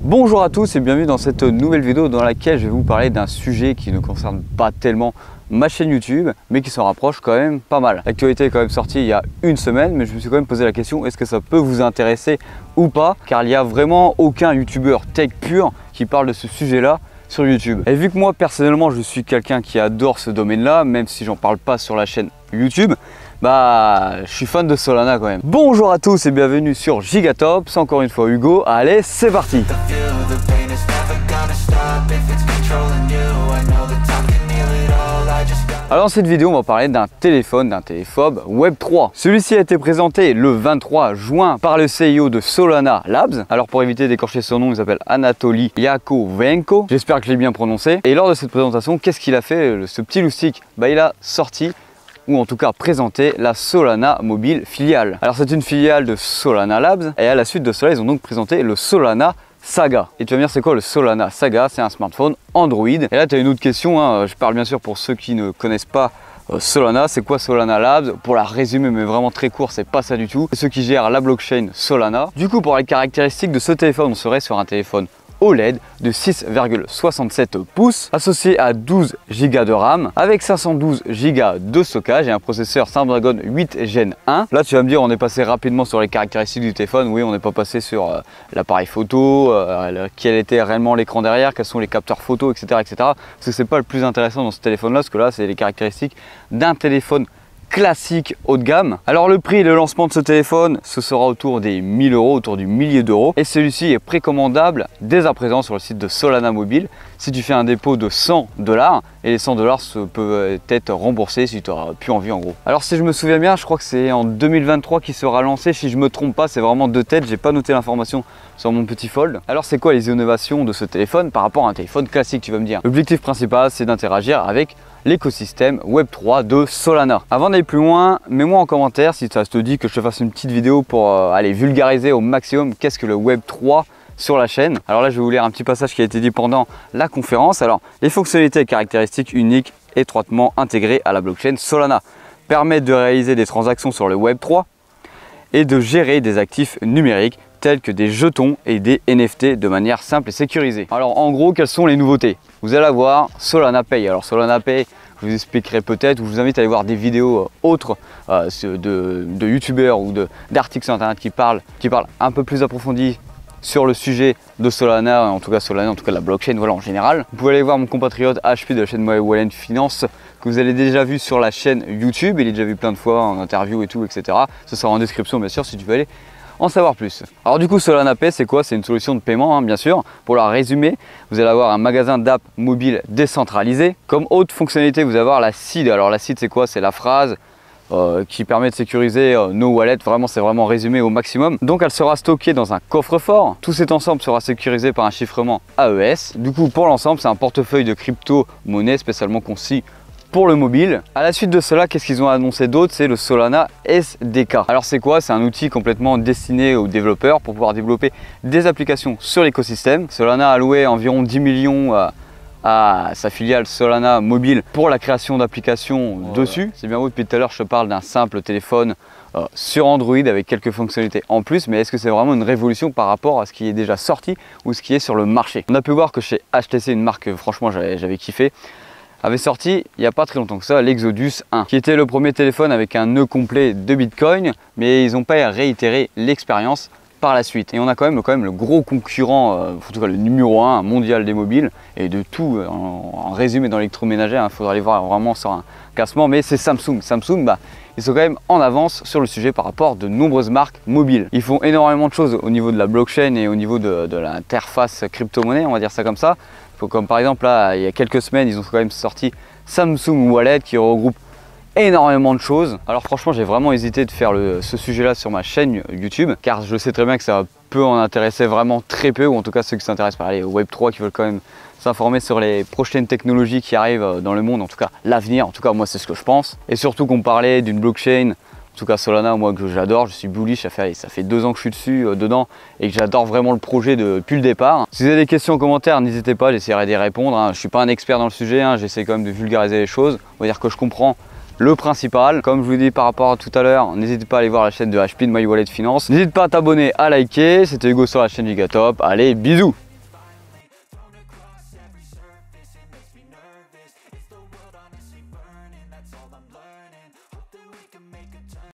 Bonjour à tous et bienvenue dans cette nouvelle vidéo dans laquelle je vais vous parler d'un sujet qui ne concerne pas tellement ma chaîne YouTube, mais qui s'en rapproche quand même pas mal. L'actualité est quand même sortie il y a une semaine, mais je me suis quand même posé la question, est-ce que ça peut vous intéresser ou pas? Car il n'y a vraiment aucun YouTuber tech pur qui parle de ce sujet-là sur YouTube. Et vu que moi personnellement je suis quelqu'un qui adore ce domaine-là, même si j'en parle pas sur la chaîne YouTube, je suis fan de Solana quand même. Bonjour à tous et bienvenue sur Gigatop, c'est encore une fois Hugo. Allez, c'est parti! Alors dans cette vidéo, on va parler d'un téléphone Web3. Celui-ci a été présenté le 23 juin par le CEO de Solana Labs. Alors pour éviter d'écorcher son nom, il s'appelle Anatoly Yakovenko. J'espère que je l'ai bien prononcé. Et lors de cette présentation, qu'est-ce qu'il a fait, ce petit loustic? Il a sorti, ou en tout cas présenté, la Solana Mobile filiale. Alors c'est une filiale de Solana Labs et à la suite de cela, ils ont donc présenté le Solana Saga. Et tu vas me dire c'est quoi le Solana Saga? C'est un smartphone Android. Et là tu as une autre question, je parle bien sûr pour ceux qui ne connaissent pas Solana. C'est quoi Solana Labs? Pour la résumer mais vraiment très court, c'est pas ça du tout. C'est ceux qui gèrent la blockchain Solana. Du coup pour les caractéristiques de ce téléphone, on serait sur un téléphone OLED de 6,67 pouces associé à 12 Go de RAM avec 512 Go de stockage et un processeur Snapdragon 8 Gen 1. Là tu vas me dire on est passé rapidement sur les caractéristiques du téléphone. Oui, on n'est pas passé sur l'appareil photo, quel était réellement l'écran derrière, quels sont les capteurs photo, etc. Parce que c'est pas le plus intéressant dans ce téléphone là, parce que là c'est les caractéristiques d'un téléphone classique haut de gamme. Alors le prix et le lancement de ce téléphone, ce sera autour des 1000 €, autour du millier d'euros. Et celui-ci est précommandable dès à présent sur le site de Solana Mobile. Si tu fais un dépôt de 100 $, et les 100 $ peuvent être remboursés si tu n'auras plus envie en gros. Alors si je me souviens bien, je crois que c'est en 2023 qu'il sera lancé. Si je me trompe pas, c'est vraiment de tête, j'ai pas noté l'information sur mon petit fold. Alors c'est quoi les innovations de ce téléphone par rapport à un téléphone classique, tu vas me dire? L'objectif principal, c'est d'interagir avec l'écosystème Web3 de Solana. Avant d'aller plus loin, mets-moi en commentaire si ça te dit que je te fasse une petite vidéo pour aller vulgariser au maximum qu'est-ce que le Web3 sur la chaîne. Alors là, je vais vous lire un petit passage qui a été dit pendant la conférence. Alors, les fonctionnalités et caractéristiques uniques étroitement intégrées à la blockchain Solana permettent de réaliser des transactions sur le Web3 et de gérer des actifs numériques tels que des jetons et des NFT de manière simple et sécurisée. Alors en gros, quelles sont les nouveautés? Vous allez avoir Solana Pay. Alors Solana Pay, je vous expliquerai peut-être, ou je vous invite à aller voir des vidéos autres de youtubeurs ou d'articles sur internet qui parlent un peu plus approfondi sur le sujet de Solana, en tout cas la blockchain, voilà, en général. Vous pouvez aller voir mon compatriote HP de la chaîne My Wallet Finance, que vous avez déjà vu sur la chaîne YouTube. Il est déjà vu plein de fois en interview et tout, etc. Ce sera en description bien sûr si tu veux aller en savoir plus. Alors du coup, Solana Pay, c'est quoi? C'est une solution de paiement, bien sûr. Pour la résumer, vous allez avoir un magasin d'app mobile décentralisé. Comme haute fonctionnalité, vous allez avoir la seed. Alors la seed, c'est quoi? C'est la phrase qui permet de sécuriser nos wallets. Vraiment, c'est vraiment résumé au maximum. Donc elle sera stockée dans un coffre-fort. Tout cet ensemble sera sécurisé par un chiffrement AES. Du coup, pour l'ensemble, c'est un portefeuille de crypto-monnaie spécialement conçu pour le mobile. À la suite de cela, qu'est-ce qu'ils ont annoncé d'autre? C'est le Solana SDK. Alors c'est quoi? C'est un outil complètement destiné aux développeurs pour pouvoir développer des applications sur l'écosystème. Solana a alloué environ 10 millions à sa filiale Solana Mobile pour la création d'applications dessus. C'est bien beau, depuis tout à l'heure je te parle d'un simple téléphone sur Android avec quelques fonctionnalités en plus, mais est-ce que c'est vraiment une révolution par rapport à ce qui est déjà sorti ou ce qui est sur le marché? On a pu voir que chez HTC, une marque que franchement j'avais kiffé, avait sorti il n'y a pas très longtemps que ça l'Exodus 1, qui était le premier téléphone avec un nœud complet de Bitcoin, mais ils n'ont pas réitéré l'expérience par la suite. Et on a quand même le gros concurrent, en tout cas le numéro 1 mondial des mobiles et de tout en résumé dans l'électroménager. Il faudra aller voir vraiment sur un classement, mais c'est Samsung. Samsung, ils sont quand même en avance sur le sujet par rapport à de nombreuses marques mobiles. Ils font énormément de choses au niveau de la blockchain et au niveau de l'interface crypto-monnaie, on va dire ça comme ça. Comme par exemple là, il y a quelques semaines, ils ont quand même sorti Samsung Wallet qui regroupe énormément de choses. Alors franchement, j'ai vraiment hésité de faire ce sujet là sur ma chaîne YouTube, car je sais très bien que ça peut en intéresser vraiment très peu, ou en tout cas ceux qui s'intéressent par les Web3, qui veulent quand même s'informer sur les prochaines technologies qui arrivent dans le monde, en tout cas l'avenir. En tout cas moi c'est ce que je pense, et surtout qu'on parlait d'une blockchain. En tout cas Solana, moi que j'adore, je suis bullish, ça fait 2 ans que je suis dessus, dedans, et que j'adore vraiment le projet depuis le départ. Si vous avez des questions en commentaire, n'hésitez pas, j'essaierai d'y répondre. Je ne suis pas un expert dans le sujet, j'essaie quand même de vulgariser les choses. On va dire que je comprends le principal. Comme je vous dis par rapport à tout à l'heure, n'hésitez pas à aller voir la chaîne de HP de My Wallet Finance. N'hésite pas à t'abonner, à liker. C'était Hugo sur la chaîne Gigatop. Allez, bisous!